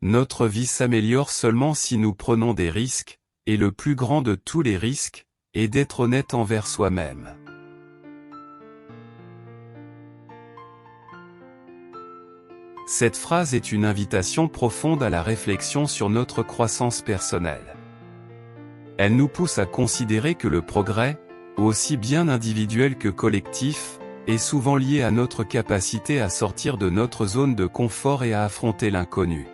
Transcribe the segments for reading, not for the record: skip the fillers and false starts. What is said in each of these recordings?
Notre vie s'améliore seulement si nous prenons des risques, et le plus grand de tous les risques est d'être honnête envers soi-même. Cette phrase est une invitation profonde à la réflexion sur notre croissance personnelle. Elle nous pousse à considérer que le progrès, aussi bien individuel que collectif, est souvent lié à notre capacité à sortir de notre zone de confort et à affronter l'inconnu.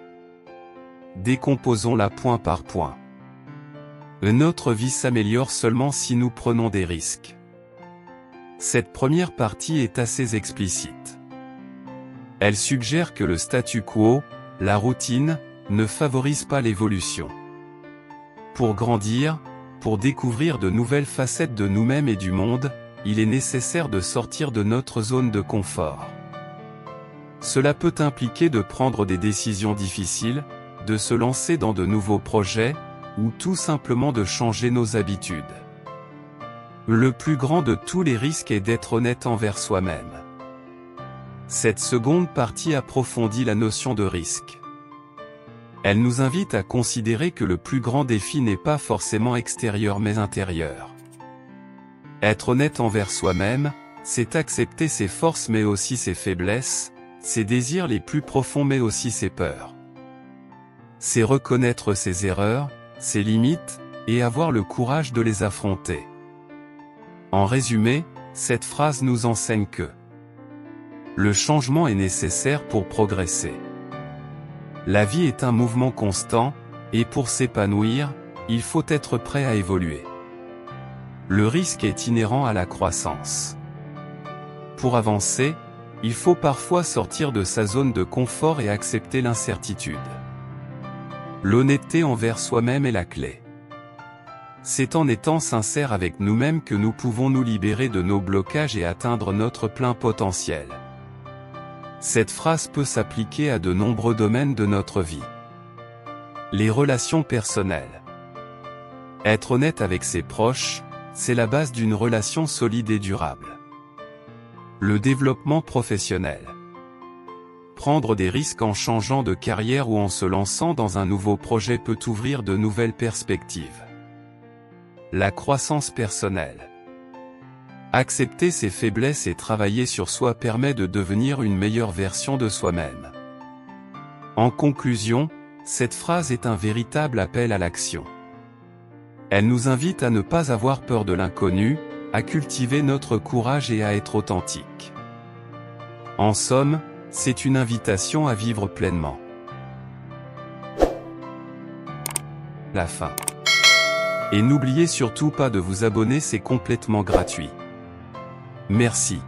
Décomposons-la point par point. Notre vie s'améliore seulement si nous prenons des risques. Cette première partie est assez explicite. Elle suggère que le statu quo, la routine, ne favorise pas l'évolution. Pour grandir, pour découvrir de nouvelles facettes de nous-mêmes et du monde, il est nécessaire de sortir de notre zone de confort. Cela peut impliquer de prendre des décisions difficiles, de se lancer dans de nouveaux projets, ou tout simplement de changer nos habitudes. Le plus grand de tous les risques est d'être honnête envers soi-même. Cette seconde partie approfondit la notion de risque. Elle nous invite à considérer que le plus grand défi n'est pas forcément extérieur mais intérieur. Être honnête envers soi-même, c'est accepter ses forces mais aussi ses faiblesses, ses désirs les plus profonds mais aussi ses peurs. C'est reconnaître ses erreurs, ses limites, et avoir le courage de les affronter. En résumé, cette phrase nous enseigne que le changement est nécessaire pour progresser. La vie est un mouvement constant, et pour s'épanouir, il faut être prêt à évoluer. Le risque est inhérent à la croissance. Pour avancer, il faut parfois sortir de sa zone de confort et accepter l'incertitude. L'honnêteté envers soi-même est la clé. C'est en étant sincère avec nous-mêmes que nous pouvons nous libérer de nos blocages et atteindre notre plein potentiel. Cette phrase peut s'appliquer à de nombreux domaines de notre vie. Les relations personnelles. Être honnête avec ses proches, c'est la base d'une relation solide et durable. Le développement professionnel. Prendre des risques en changeant de carrière ou en se lançant dans un nouveau projet peut ouvrir de nouvelles perspectives. La croissance personnelle. Accepter ses faiblesses et travailler sur soi permet de devenir une meilleure version de soi-même. En conclusion, cette phrase est un véritable appel à l'action. Elle nous invite à ne pas avoir peur de l'inconnu, à cultiver notre courage et à être authentique. En somme, c'est une invitation à vivre pleinement. La fin. Et n'oubliez surtout pas de vous abonner, c'est complètement gratuit. Merci.